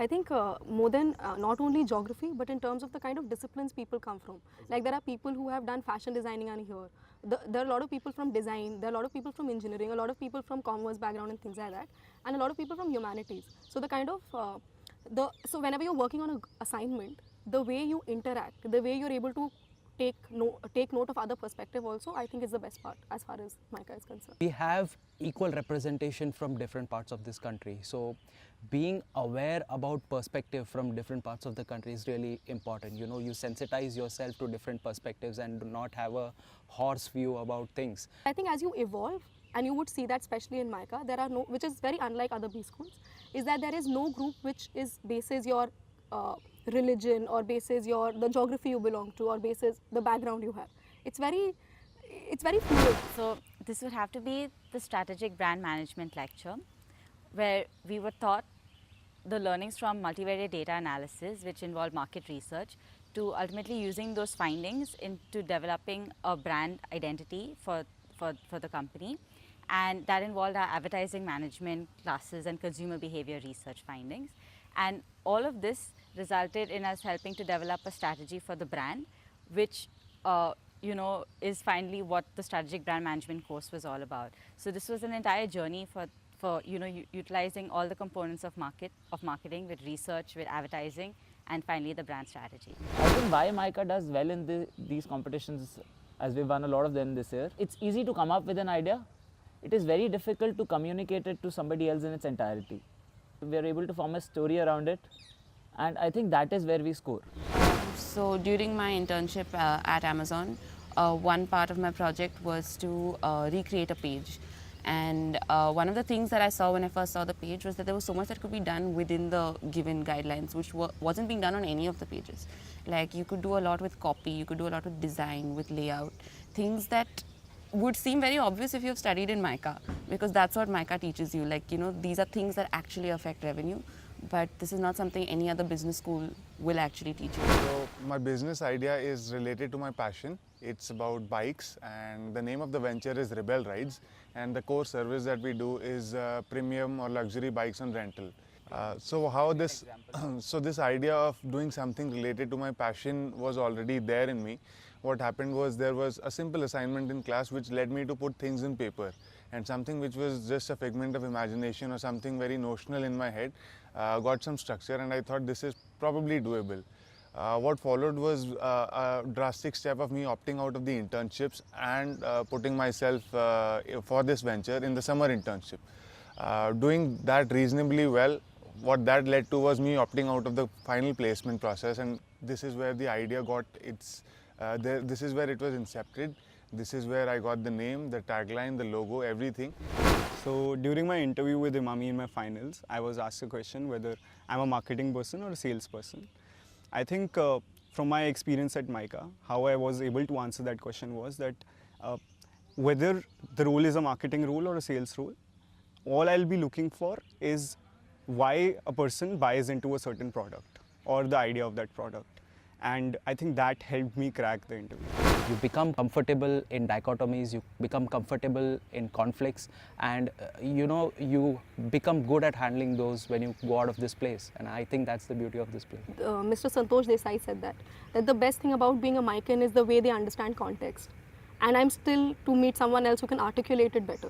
I think more than not only geography, but in terms of the kind of disciplines people come from. Like there are people who have done fashion designing and here. There are a lot of people from design, there are a lot of people from engineering, a lot of people from commerce background and things like that, and a lot of people from humanities. So the kind of, so whenever you're working on an assignment, the way you interact, the way you're able to take note of other perspective also, I think is the best part as far as MICA is concerned. We have equal representation from different parts of this country. So being aware about perspective from different parts of the country is really important. You know, you sensitize yourself to different perspectives and do not have a horse view about things. I think as you evolve, and you would see that especially in MICA, there are no, which is very unlike other B schools, is that there is no group which is bases your religion or bases the geography you belong to or bases the background you have. It's very fluid. So this would have to be the strategic brand management lecture, where we were taught the learnings from multivariate data analysis, which involve market research, to ultimately using those findings into developing a brand identity for the company. And that involved our advertising management classes and consumer behavior research findings. And all of this resulted in us helping to develop a strategy for the brand, which you know, is finally what the strategic brand management course was all about. So this was an entire journey for you know, utilizing all the components of marketing with research, with advertising, and finally the brand strategy. I think why MICA does well in these competitions, as we've won a lot of them this year, it's easy to come up with an idea. It is very difficult to communicate it to somebody else in its entirety. We are able to form a story around it, and I think that is where we score. So during my internship at Amazon, one part of my project was to recreate a page. And one of the things that I saw when I first saw the page was that there was so much that could be done within the given guidelines, which wasn't being done on any of the pages. Like you could do a lot with copy, you could do a lot with design, with layout, things that would seem very obvious if you've studied in MICA, because that's what MICA teaches you. Like, you know, these are things that actually affect revenue, but this is not something any other business school will actually teach you. So my business idea is related to my passion. It's about bikes, and the name of the venture is Rebel Rides, and the core service that we do is premium or luxury bikes on rental. So this idea of doing something related to my passion was already there in me. What happened was there was a simple assignment in class which led me to put things in paper, and something which was just a figment of imagination or something very notional in my head got some structure, and I thought this is probably doable. What followed was a drastic step of me opting out of the internships and putting myself for this venture in the summer internship. Doing that reasonably well, what that led to was me opting out of the final placement process, and this is where the idea got its, this is where it was incepted. This is where I got the name, the tagline, the logo, everything. So during my interview with Imami in my finals, I was asked a question whether I'm a marketing person or a sales person. I think from my experience at MICA, how I was able to answer that question was that whether the role is a marketing role or a sales role, all I'll be looking for is why a person buys into a certain product or the idea of that product. And I think that helped me crack the interview. You become comfortable in dichotomies, you become comfortable in conflicts, and you know, you become good at handling those when you go out of this place. And I think that's the beauty of this place. Mr. Santosh Desai said that the best thing about being a MICAN is the way they understand context. And I'm still to meet someone else who can articulate it better.